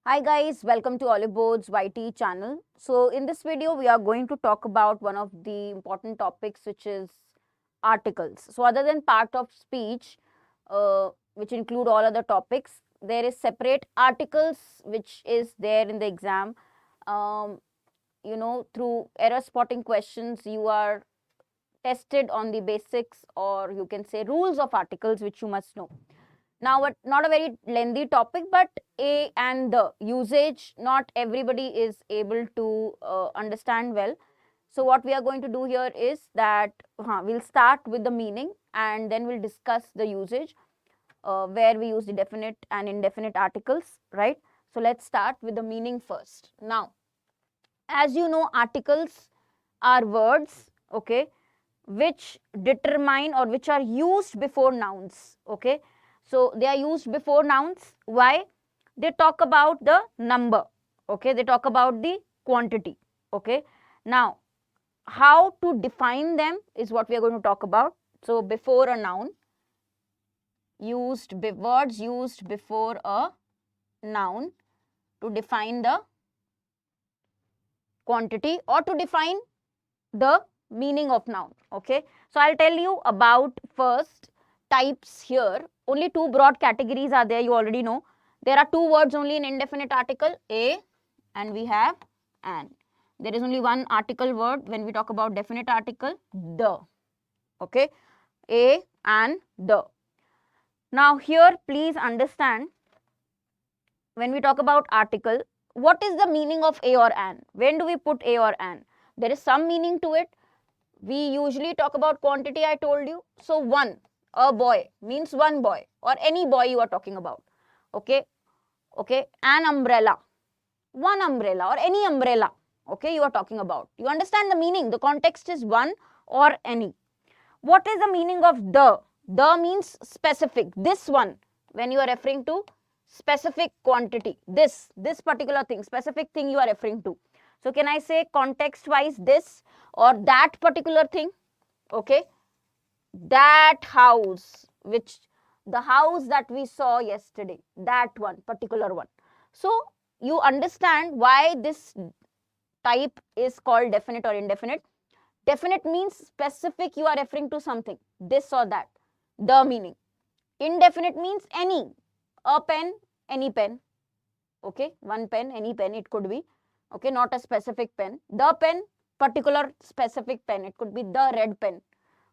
Hi guys, welcome to Oliveboard's YT channel. So in this video, we are going to talk about one of the important topics, which is articles. So other than part of speech, which include all other topics, there is separate articles which is there in the exam. Um, through error spotting questions, you are tested on the basics, or you can say rules of articles, which you must know. Now, not a very lengthy topic, but a and the usage, not everybody is able to understand well. So what we are going to do here is that we'll start with the meaning and then we'll discuss the usage, where we use the definite and indefinite articles, right? So let's start with the meaning first. Now, as you know, articles are words, okay, which determine or which are used before nouns, okay. So they are used before nouns. Why? They talk about the number, okay, they talk about the quantity, okay. Now, how to define them is what we are going to talk about. So before a noun, words used before a noun to define the quantity or to define the meaning of noun, okay. So I'll tell you about first types here. Only two broad categories are there, you already know. There are two words only in indefinite article, a, and we have an. There is only one article word when we talk about definite article, the, okay, a and the. Now here please understand, when we talk about article, what is the meaning of a or an? When do we put a or an? There is some meaning to it. We usually talk about quantity, I told you. So one, a boy means one boy or any boy you are talking about, okay. Okay, an umbrella, one umbrella or any umbrella, okay, you are talking about. You understand the meaning, the context is one or any. What is the meaning of the? The means specific, this one, when you are referring to specific quantity, this particular thing, specific thing you are referring to. So can I say context wise this or that particular thing, okay. That house, which the house that we saw yesterday, that one particular one. So you understand why this type is called definite or indefinite. Definite means specific, you are referring to something, this or that, the meaning. Indefinite means any, a pen, any pen, okay, one pen, any pen it could be, okay, not a specific pen. The pen, particular specific pen, it could be the red pen,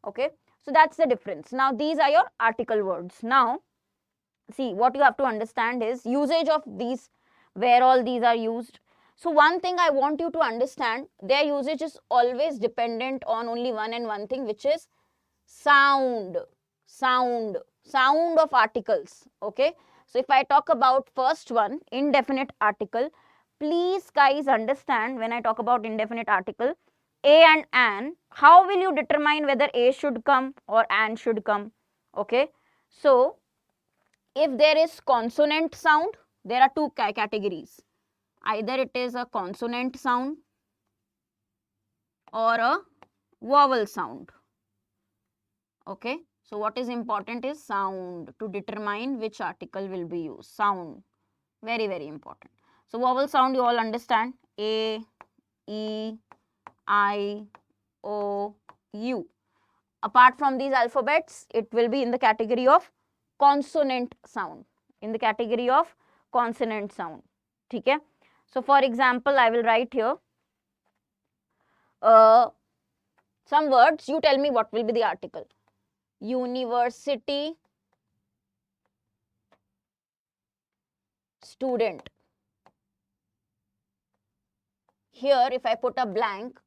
okay. So that's the difference. Now these are your article words. Now see, what you have to understand is usage of these, where all these are used. So one thing I want you to understand, their usage is always dependent on only one and one thing, which is sound. Sound of articles, okay. So if I talk about first one, indefinite article, please guys understand, when I talk about indefinite article, a and an, how will you determine whether a should come or an should come, okay. So if there is consonant sound, there are two categories. Either it is a consonant sound or a vowel sound, okay. So what is important is sound to determine which article will be used. Sound, very, very important. So vowel sound you all understand, a, e, I, o, u. Apart from these alphabets, it will be in the category of consonant sound, in the category of consonant sound, okay. So for example, I will write here some words, you tell me what will be the article. University, student. Here if I put a blank,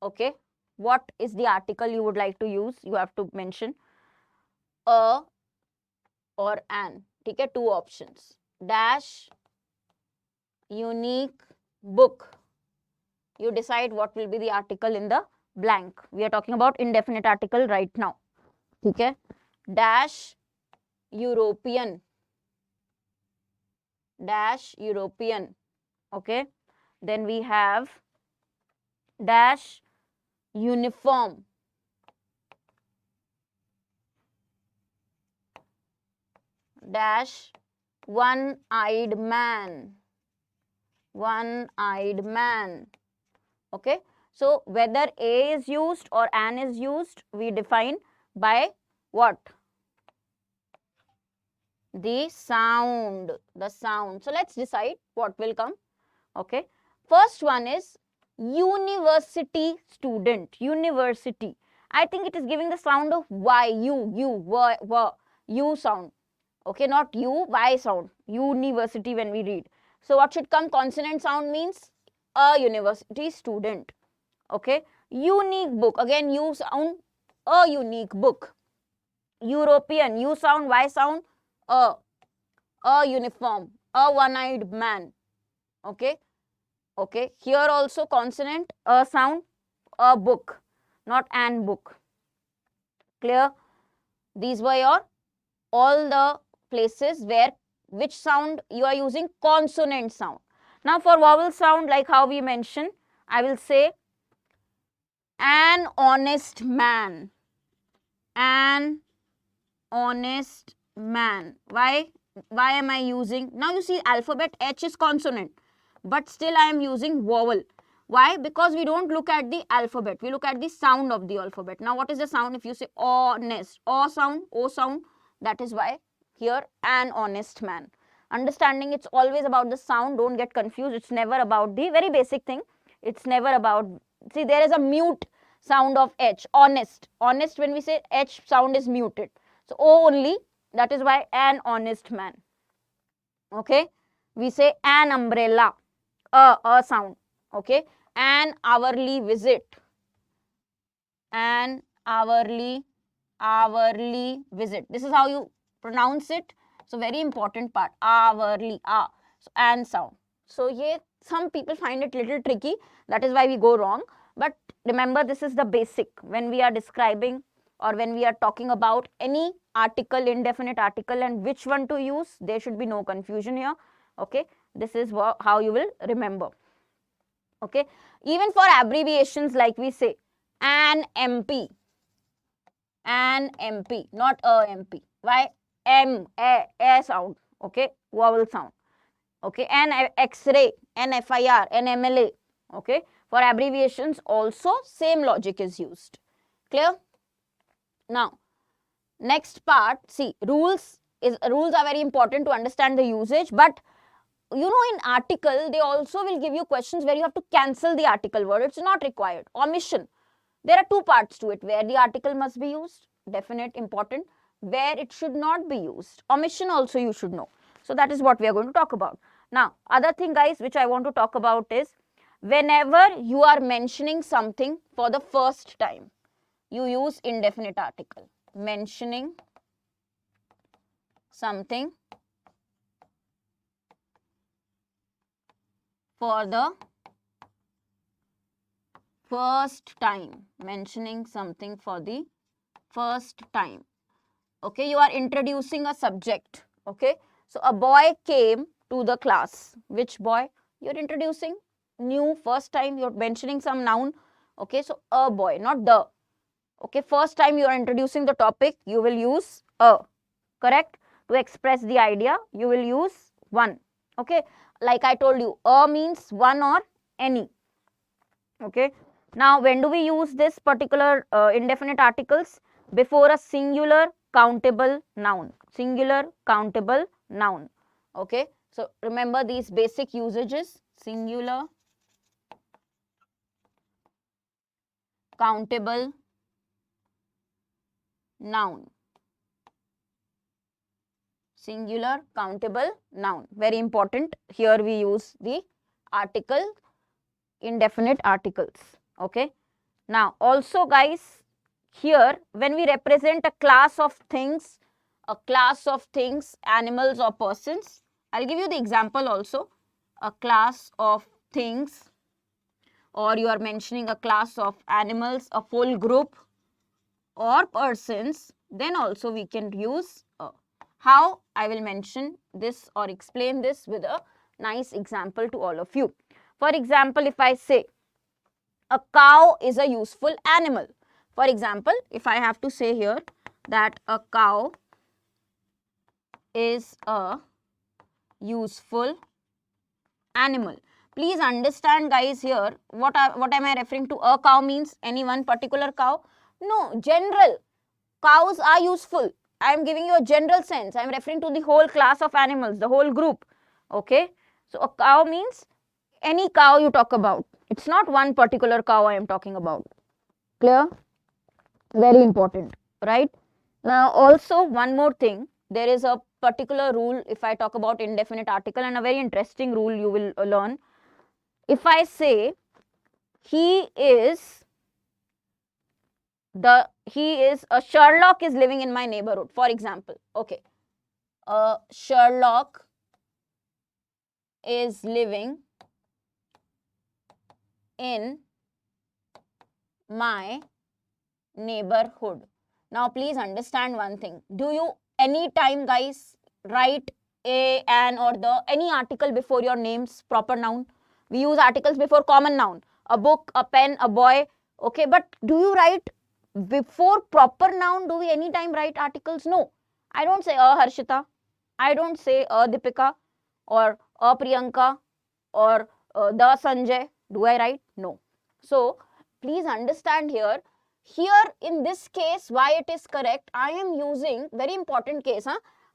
okay, what is the article you would like to use? You have to mention a or an, okay, two options. Dash, unique, book. You decide what will be the article in the blank. We are talking about indefinite article right now, okay. Dash, European, dash, European, okay. Then we have dash, uniform, dash, one-eyed man, one-eyed man. Okay, so whether a is used or an is used, we define by what? The sound, So let's decide what will come. Okay, first one is university student, university. I think it is giving the sound of y, u sound. Okay, not u, y sound, university when we read. So what should come? Consonant sound means a university student. Okay, unique book, again u sound, a unique book. European, u sound, y sound, a uniform, a one-eyed man. Okay, okay, here also consonant, a sound, a book, not an book. Clear? These were your all the places where which sound you are using, consonant sound. Now for vowel sound, like how we mentioned, I will say an honest man, an honest man. Why am I using? Now you see alphabet H is consonant, but still I am using vowel. Why? Because we don't look at the alphabet, we look at the sound of the alphabet. Now what is the sound? If you say honest, o sound, that is why here an honest man. Understanding, it's always about the sound, don't get confused. It's never about the very basic thing. It's never about, see there is a mute sound of H, honest. Honest, when we say H sound is muted. So O only, that is why an honest man. Okay, we say an umbrella, a sound. Okay, an hourly visit, an hourly visit. This is how you pronounce it. So very important part, hourly, so an sound. So yeah, some people find it little tricky, that is why we go wrong. But remember, this is the basic. When we are describing or when we are talking about any article, indefinite article, and which one to use, there should be no confusion here. Okay, this is how you will remember. Okay, even for abbreviations, like we say an MP, not a MP. Why? A sound. Okay, vowel sound. Okay, an X-ray, an FIR, an MLA. Okay, for abbreviations also same logic is used. Clear? Now next part, see, rules are very important to understand the usage. But you know, in article they also will give you questions where you have to cancel the article word. It's not required. Omission, there are two parts to it, where the article must be used, definite, important, where it should not be used. Omission also you should know. So that is what we are going to talk about. Now other thing guys which I want to talk about is, whenever you are mentioning something for the first time, you use indefinite article. Mentioning something for the first time, mentioning something for the first time. Okay, you are introducing a subject. Okay, so a boy came to the class. Which boy? You're introducing new, first time, you're mentioning some noun. Okay, so a boy, not the. Okay, first time you are introducing the topic, you will use a. Correct? To express the idea, you will use one. Okay, like I told you, a means one or any. Okay, now when do we use this particular indefinite articles? Before a singular countable noun. Singular countable noun. Okay, so remember these basic usages: singular countable noun. Singular countable noun, very important. Here we use the article, indefinite articles. Okay, now also guys, here when we represent a class of things, animals or persons, I'll give you the example also. A class of things, or you are mentioning a class of animals, a full group or persons, then also we can use a. How? I will mention this or explain this with a nice example to all of you. For example, if I say a cow is a useful animal. For example, if I have to say here that a cow is a useful animal. please understand guys here, what am I referring to? A cow means any one particular cow? No, general. Cows are useful. I am giving you a general sense. I am referring to the whole class of animals, the whole group. Okay. So a cow means any cow you talk about. It's not one particular cow I am talking about. Clear? Very important, right? Now also one more thing, there is a particular rule if I talk about indefinite article, and a very interesting rule you will learn. If I say he is Sherlock is living in my neighborhood, for example. Okay, Sherlock is living in my neighborhood. Now please understand one thing. Do you anytime guys write a, an or the, any article before your name's proper noun? We use articles before common noun. A book, a pen, a boy. Okay, but do you write before proper noun? Do we anytime write articles? No. I don't say a Harshita. I don't say a Deepika or a Priyanka or the Sanjay. Do I write? No. So please understand here. Here in this case, why it is correct, I am using, very important case,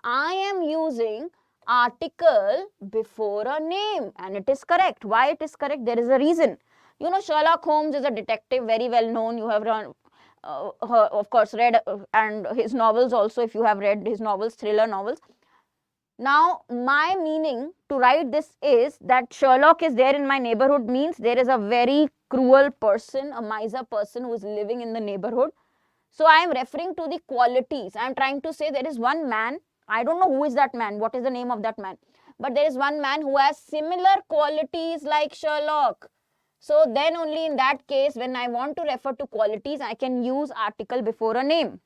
I am using article before a name, and it is correct. Why it is correct? There is a reason. You know, Sherlock Holmes is a detective, very well known. You have of course read and his novels also, if you have read his novels, thriller novels. Now my meaning to write this is that Sherlock is there in my neighborhood means there is a very cruel person, a miser person who is living in the neighborhood. So I am referring to the qualities. I am trying to say there is one man, I don't know who is that man, what is the name of that man, but there is one man who has similar qualities like Sherlock. So then only in that case, when I want to refer to qualities, I can use article before a name.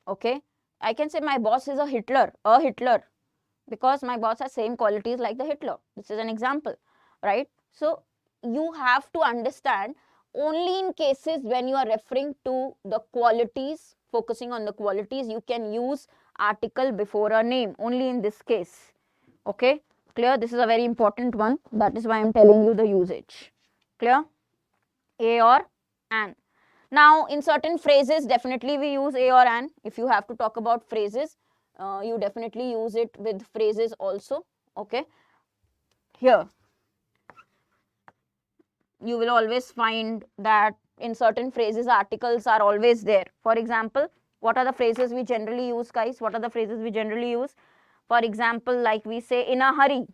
Okay, I can say my boss is a Hitler, because my boss has same qualities like the Hitler. This is an example, right? So you have to understand, only in cases when you are referring to the qualities, focusing on the qualities, you can use article before a name, only in this case. Okay, clear? This is a very important one. That is why I am telling you the usage. Clear? A or an. Now in certain phrases, definitely we use a or an. If you have to talk about phrases, you definitely use it with phrases also. Okay, here you will always find that in certain phrases articles are always there. For example, what are the phrases we generally use, guys? What are the phrases we generally use? For example, like we say in a hurry,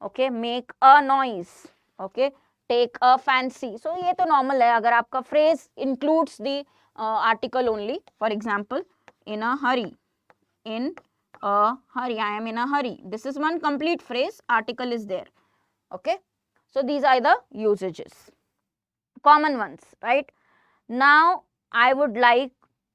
okay, make a noise, okay, take a fancy. So ये तो normal है अगर आपका phrase includes the article only. For example, in a hurry, in a hurry, I am in a hurry. This is one complete phrase, article is there. Okay, so these are the usages, common ones, right? Now I would like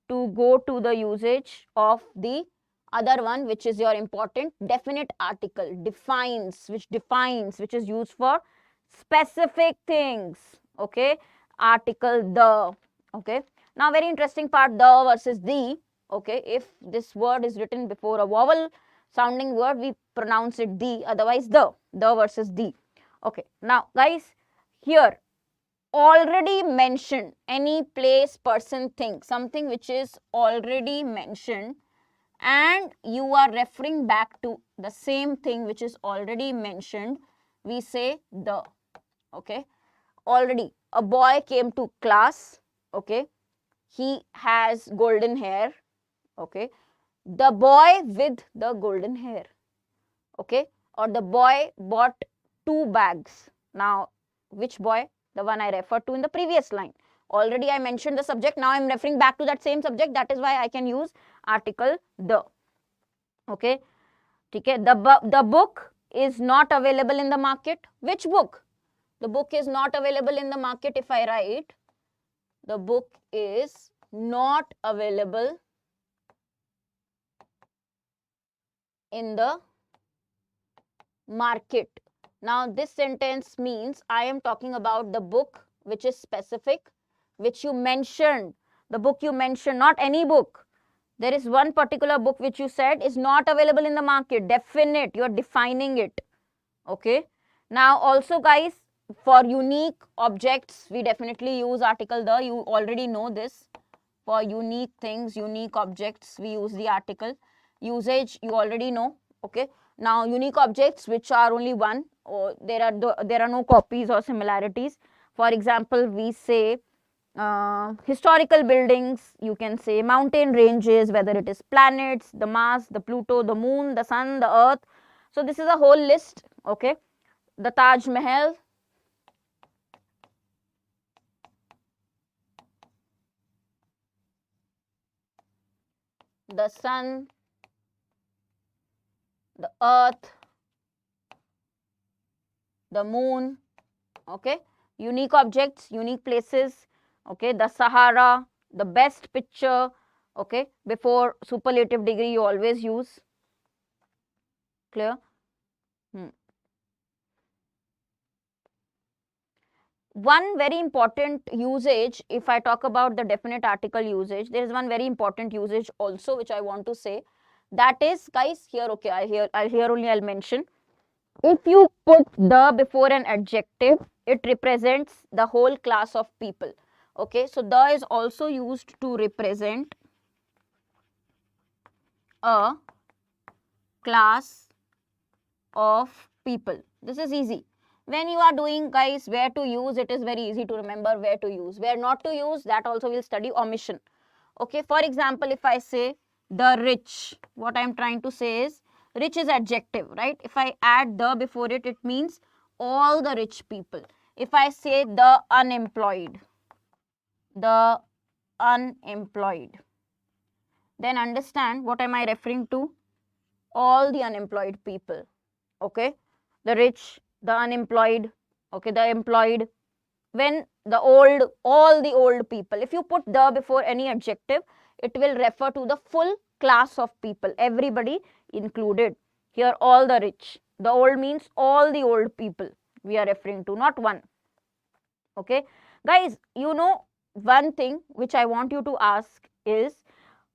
to go to the usage of the other one, which is your important definite article, defines, which is used for specific things. Okay, article the. Okay, now very interesting part, the versus the. Okay, if this word is written before a vowel sounding word, we pronounce it the, otherwise the versus the. Okay, now guys, here already mentioned, any place, person, thing, something which is already mentioned and you are referring back to the same thing which is already mentioned, we say the. Okay, already a boy came to class. Okay, he has golden hair. Okay, the boy with the golden hair. Okay, or the boy bought 2 bags. Now which boy? The one I referred to in the previous line. Already I mentioned the subject, now I am referring back to that same subject. That is why I can use article the. Okay, okay. The book is not available in the market. Which book? The book is not available in the market. If I write, the book is not available in the market. Now this sentence means I am talking about the book which is specific, which you mentioned, the book you mentioned, not any book. There is one particular book which you said is not available in the market, definite, you are defining it. Okay, Now also guys, for unique objects, we definitely use article the. You already know this. For unique things, unique objects, we use the article. Usage, you already know. Okay. Now unique objects which are only one, or there are no copies or similarities. For example, we say historical buildings, you can say mountain ranges, whether it is planets, the Mars, the Pluto, the moon, the sun, the earth. So this is a whole list. Okay. The Taj Mahal, the sun, the earth, the moon. Okay. Unique objects, unique places. Okay. The Sahara, the best picture. Okay. Before superlative degree, you always use. Clear? One very important usage, if I talk about the definite article usage, there is one very important usage also which I want to say. That is, guys, here, okay, I'll mention. If you put the before an adjective, it represents the whole class of people. Okay, so the is also used to represent a class of people. This is easy. When you are doing, guys, where to use, it is very easy to remember where to use. Where not to use, that also we'll study omission. Okay, for example, if I say the rich, what I'm trying to say is, rich is adjective, right? If I add the before it, it means all the rich people. If I say the unemployed, then understand what am I referring to? All the unemployed people. Okay, the rich, the unemployed, okay, the employed, when the old, all the old people. If you put the before any adjective, it will refer to the full class of people, everybody included. Here all the rich, the old means all the old people we are referring to, not one. Okay guys, you know, one thing which I want you to ask is,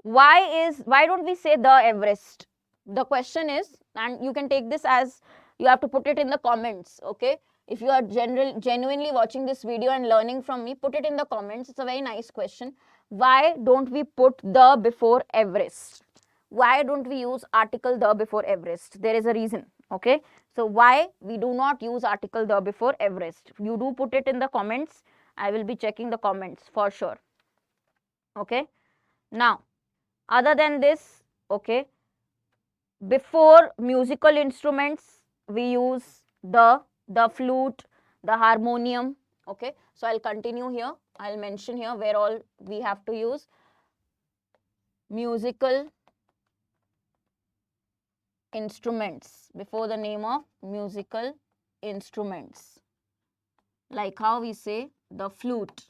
why don't we say the Everest? The question is, and you can take this as, you have to put it in the comments. Okay, if you are genuinely watching this video and learning from me, put it in the comments. It's a very nice question. Why don't we put the before Everest? Why don't we use article the before Everest? There is a reason. Okay, so why we do not use article the before Everest? You do put it in the comments. I will be checking the comments for sure. Okay, now other than this, okay, before musical instruments, we use the flute, the harmonium. Okay, so I'll continue here. I'll mention here where all we have to use musical instruments before the name of musical instruments. Like how we say the flute,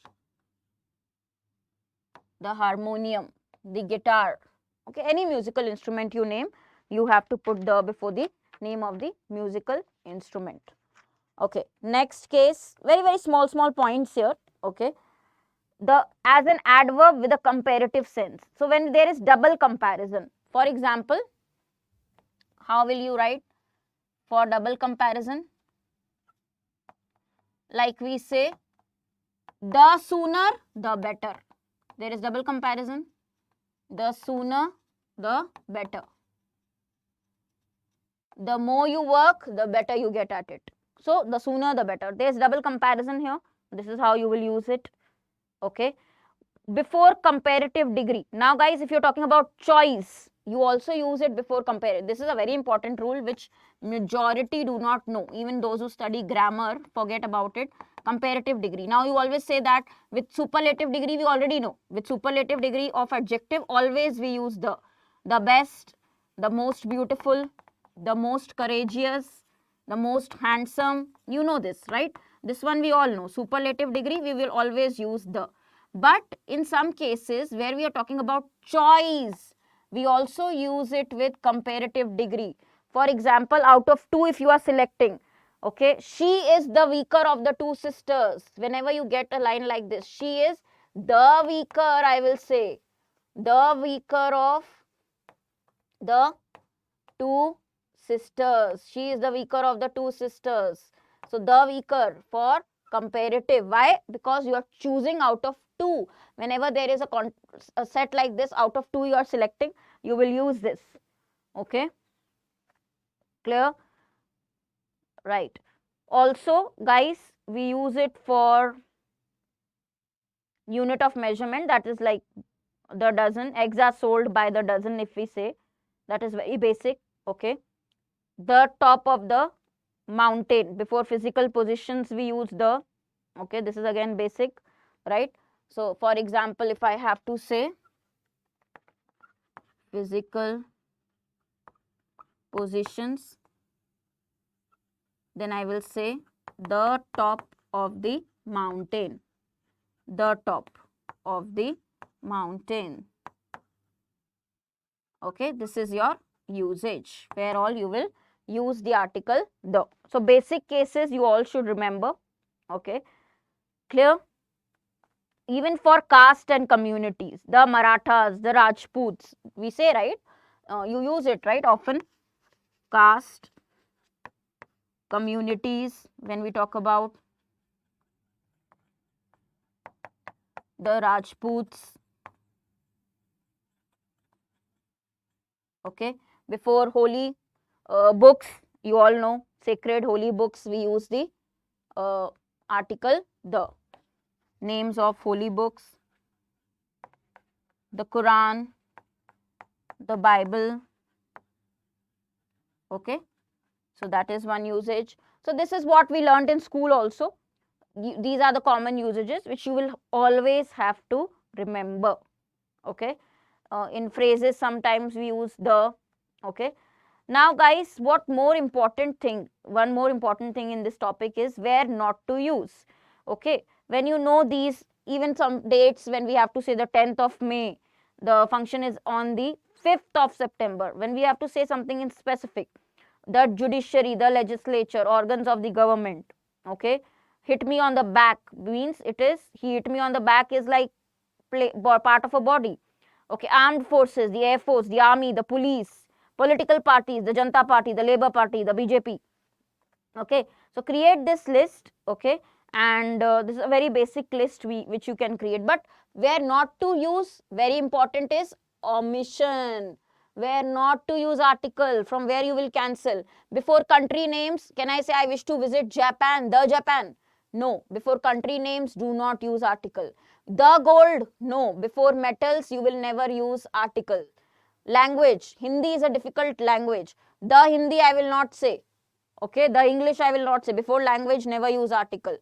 the harmonium, the guitar. Okay, any musical instrument you name, you have to put the before the name of the musical instrument. Okay, next case, very small points here. Okay, the as an adverb with a comparative sense. So when there is double comparison, for example, how will you write for double comparison? Like we say, the sooner the better. There is double comparison. The sooner the better. The more you work, the better you get at it. So the sooner the better. There is double comparison here. This is how you will use it. Okay. Before comparative degree. Now guys, if you're talking about choice, you also use it before comparative. This is a very important rule which majority do not know. Even those who study grammar forget about it. Comparative degree. Now you always say that with superlative degree we already know. With superlative degree of adjective, always we use the best, the most beautiful, the most courageous, the most handsome. You know this, right? This one we all know. Superlative degree, we will always use the. But in some cases where we are talking about choice, we also use it with comparative degree. For example, out of 2, if you are selecting, okay, she is the weaker of the 2 sisters. Whenever you get a line like this, she is the weaker, I will say, the weaker of the 2 sisters. She is the weaker of the 2 sisters. So the weaker for comparative. Why? Because you are choosing out of 2. Whenever there is a set like this, out of 2 you are selecting, you will use this. Okay, clear? Right. Also guys, we use it for unit of measurement, that is like the dozen. Eggs are sold by the dozen, if we say, that is very basic. Okay, the top of the mountain, before physical positions we use the, okay, this is again basic, right? So for example, if I have to say physical positions, then I will say the top of the mountain, the top of the mountain. Okay, this is your usage, where all you will use the article the. So basic cases you all should remember. Okay, clear? Even for caste and communities, the Marathas, the Rajputs, we say, right? You use it, right, often. Caste, communities, when we talk about the Rajputs. Okay, before holy books, you all know, sacred holy books, we use the article the. Names of holy books, the Quran, the Bible. Okay, so that is one usage. So this is what we learnt in school also. These are the common usages which you will always have to remember. Okay, in phrases sometimes we use the. Okay, now guys, what more important thing, one more important thing in this topic is where not to use. Okay, when you know these, even some dates, when we have to say the 10th of May, the function is on the 5th of September, when we have to say something in specific, the judiciary, the legislature, organs of the government. Okay, hit me on the back means it is, he hit me on the back is like part of a body. Okay, armed forces, the air force, the army, the police, political parties, the Janata Party, the Labour Party, the BJP. Okay, so create this list. Okay, and this is a very basic list which you can create. But where not to use, very important, is omission. Where not to use article, from where you will cancel. Before country names, can I say I wish to visit Japan, the Japan? No. Before country names, do not use article. The gold, no. Before metals, you will never use article. Language, Hindi is a difficult language. The Hindi I will not say. Okay, the English I will not say. Before language, never use article.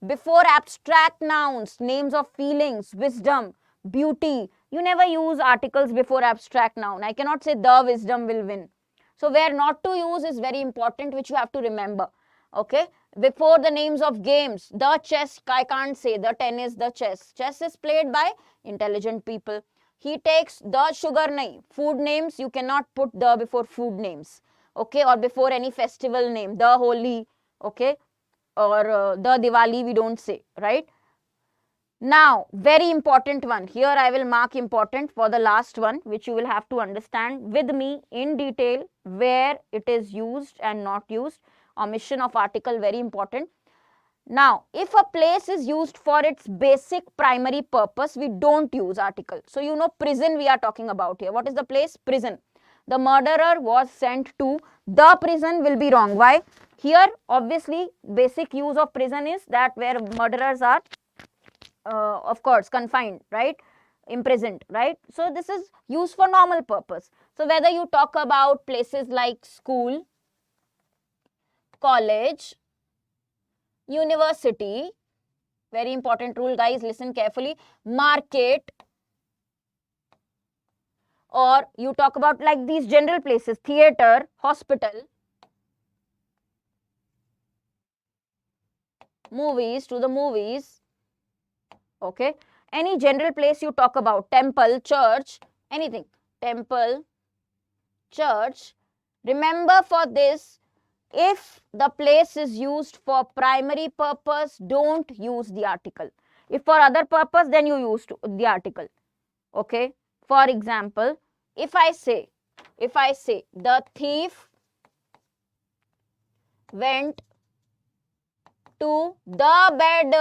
Before abstract nouns, names of feelings, wisdom, beauty, you never use articles before abstract noun. I cannot say the wisdom will win. So where not to use is very important, which you have to remember. Okay, before the names of games, the chess I can't say, the tennis, the chess. Chess is played by intelligent people. He takes the sugar nahi. Food names, you cannot put the before food names. Okay, or before any festival name, the Holi, okay, or the Diwali, we don't say, right? Now, very important one. Here I will mark important for the last one, which you will have to understand with me in detail, where it is used and not used. Omission of article, very important. Now, if a place is used for its basic primary purpose, we don't use article. So, you know, prison we are talking about here. What is the place? Prison. The murderer was sent to the prison will be wrong. Why? Here, obviously, basic use of prison is that where murderers are, of course, confined, right? Imprisoned, right? So, this is used for normal purpose. So, whether you talk about places like school, college, university, very important rule guys, listen carefully, market, or you talk about like these general places, theater, hospital, movies, to the movies, okay, any general place you talk about, temple, church, anything, temple, church, remember for this, if the place is used for primary purpose, don't use the article. If for other purpose, then you use the article. Okay. For example, if I say the thief went to the bed.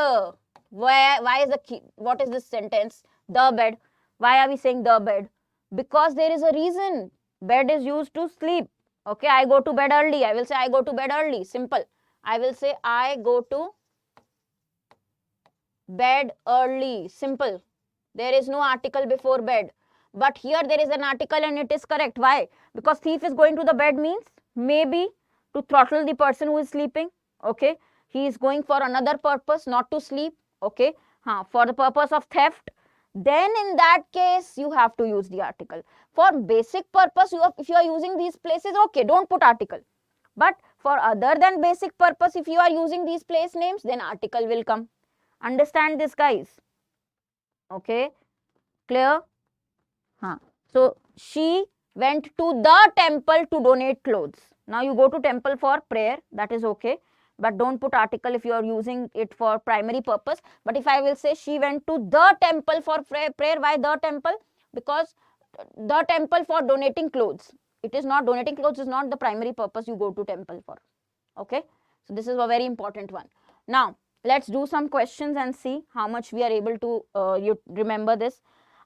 Why is the key? What is this sentence? The bed. Why are we saying the bed? Because there is a reason. Bed is used to sleep. Okay, I go to bed early. I will say I go to bed early. Simple. I will say I go to bed early. Simple. There is no article before bed. But here there is an article and it is correct. Why? Because thief is going to the bed means maybe to throttle the person who is sleeping. Okay. He is going for another purpose, not to sleep. Okay. For the purpose of theft. Then in that case, you have to use the article. For basic purpose, if you are using these places, okay, don't put article. But for other than basic purpose, if you are using these place names, then article will come. Understand this, guys? Okay, clear? So she went to the temple to donate clothes. Now you go to temple for prayer, that is okay. But don't put article if you are using it for primary purpose. But if I will say she went to the temple for prayer, why the temple? Because the temple for donating clothes. It is not donating clothes is not the primary purpose you go to temple for. Okay. So this is a very important one. Now let's do some questions and see how much we are able to you remember this.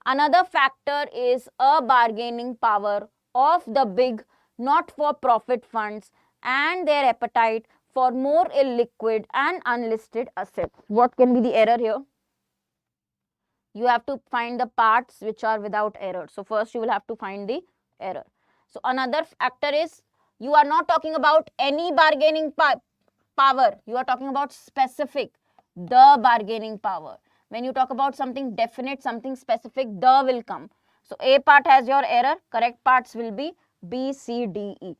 Another factor is a bargaining power of the big not-for-profit funds and their appetite for more illiquid and unlisted assets. What can be the error here? You have to find the parts which are without error. So first you will have to find the error. So another factor is you are not talking about any bargaining power. You are talking about specific, the bargaining power. When you talk about something definite, something specific, the will come. So A part has your error. Correct parts will be B, C, D, E.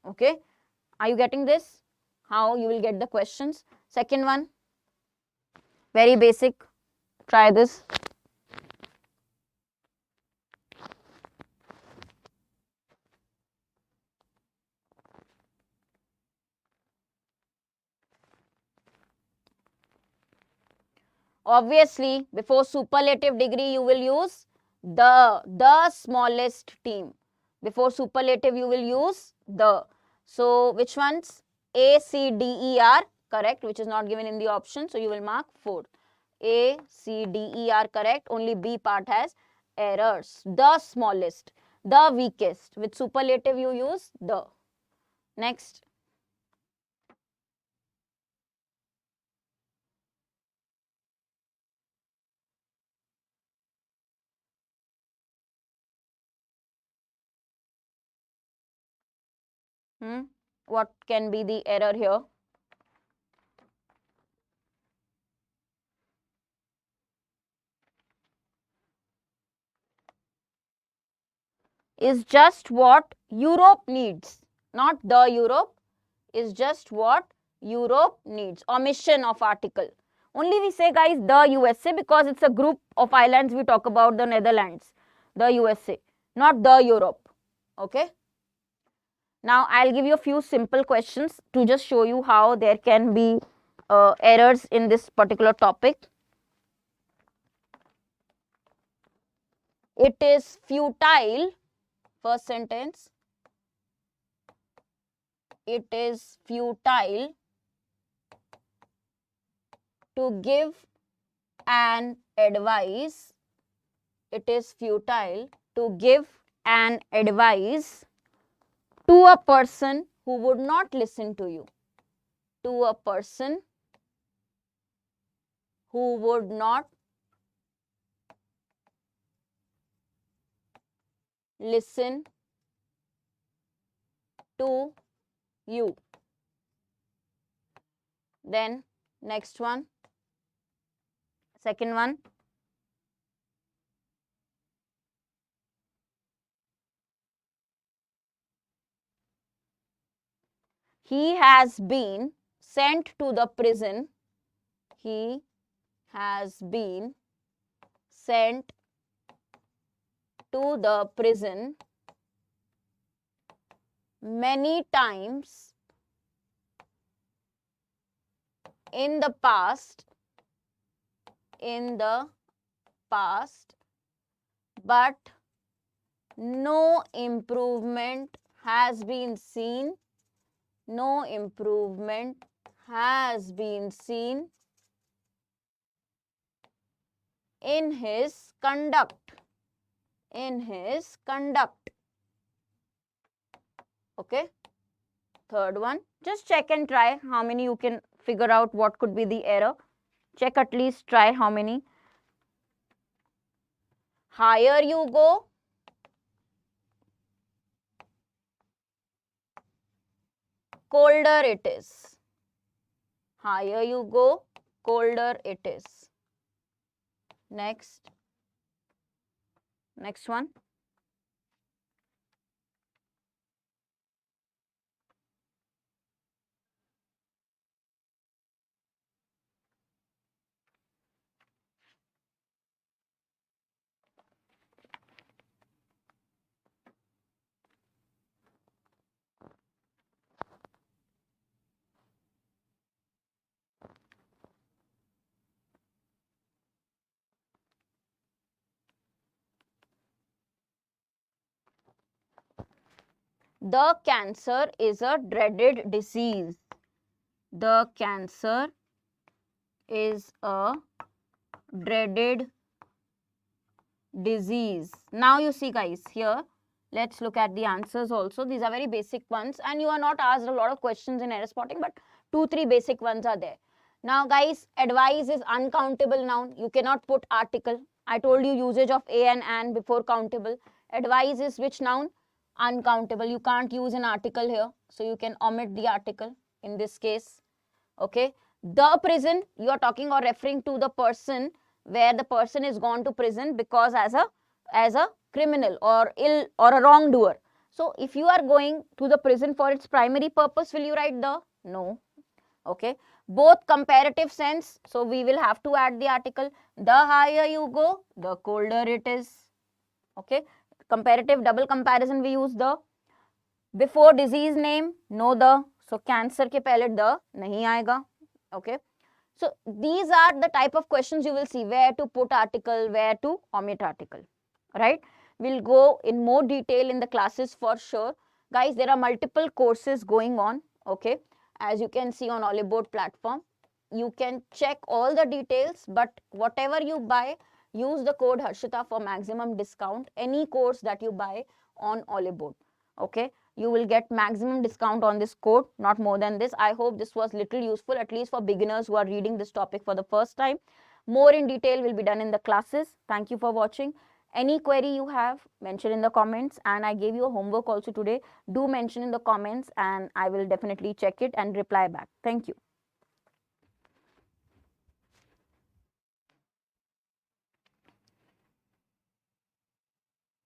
Okay. Are you getting this? How you will get the questions? Second one, very basic. Try this. Obviously, before superlative degree, you will use the smallest team. Before superlative, you will use the. So, which ones? A, C, D, E are correct, which is not given in the option. So, you will mark 4. A, C, D, E are correct. Only B part has errors. The smallest, the weakest. With superlative, you use the. Next. What can be the error here? Is just what Europe needs, not the Europe, is just what Europe needs. Omission of article. Only we say, guys, the USA because it's a group of islands. We talk about the Netherlands, the USA, not the Europe. Okay. Now I'll give you a few simple questions to just show you how there can be errors in this particular topic. It is futile. First sentence. It is futile to give an advice. It is futile to give an advice to a person who would not listen to you. To a person who would not listen to you. Then next one, second one. He has been sent to the prison. He has been sent to the prison many times in the past, but no improvement has been seen. No improvement has been seen in his conduct. Okay. Third one, just check and try how many you can figure out what could be the error. Check, at least try how many. Higher you go, colder it is. Higher you go, colder it is. Next one. The cancer is a dreaded disease. The cancer is a dreaded disease. Now you see guys, here let's look at the answers also. These are very basic ones and you are not asked a lot of questions in error spotting, but 2-3 basic ones are there. Now guys, advise is uncountable noun. You cannot put article. I told you usage of a and an before countable. Advise is which noun? Uncountable. You can't use an article here, so you can omit the article in this case. Okay. The prison, you are talking or referring to the person where the person is gone to prison because as a criminal or ill or a wrongdoer. So if you are going to the prison for its primary purpose, will you write the? No. Okay. Both comparative sense, so we will have to add the article. The higher you go, the colder it is. Okay. Comparative double comparison, we use the. Before disease name, no the. So cancer के पहले the नहीं आएगा. Okay. So these are the type of questions you will see, where to put article, where to omit article, right? We'll go in more detail in the classes for sure. Guys, there are multiple courses going on, okay? As you can see on Oliveboard platform, you can check all the details, but whatever you buy, use the code Harshita for maximum discount. Any course that you buy on Oliveboard, okay? You will get maximum discount on this code, not more than this. I hope this was little useful, at least for beginners who are reading this topic for the first time. More in detail will be done in the classes. Thank you for watching. Any query you have, mention in the comments, and I gave you a homework also today. Do mention in the comments and I will definitely check it and reply back. Thank you.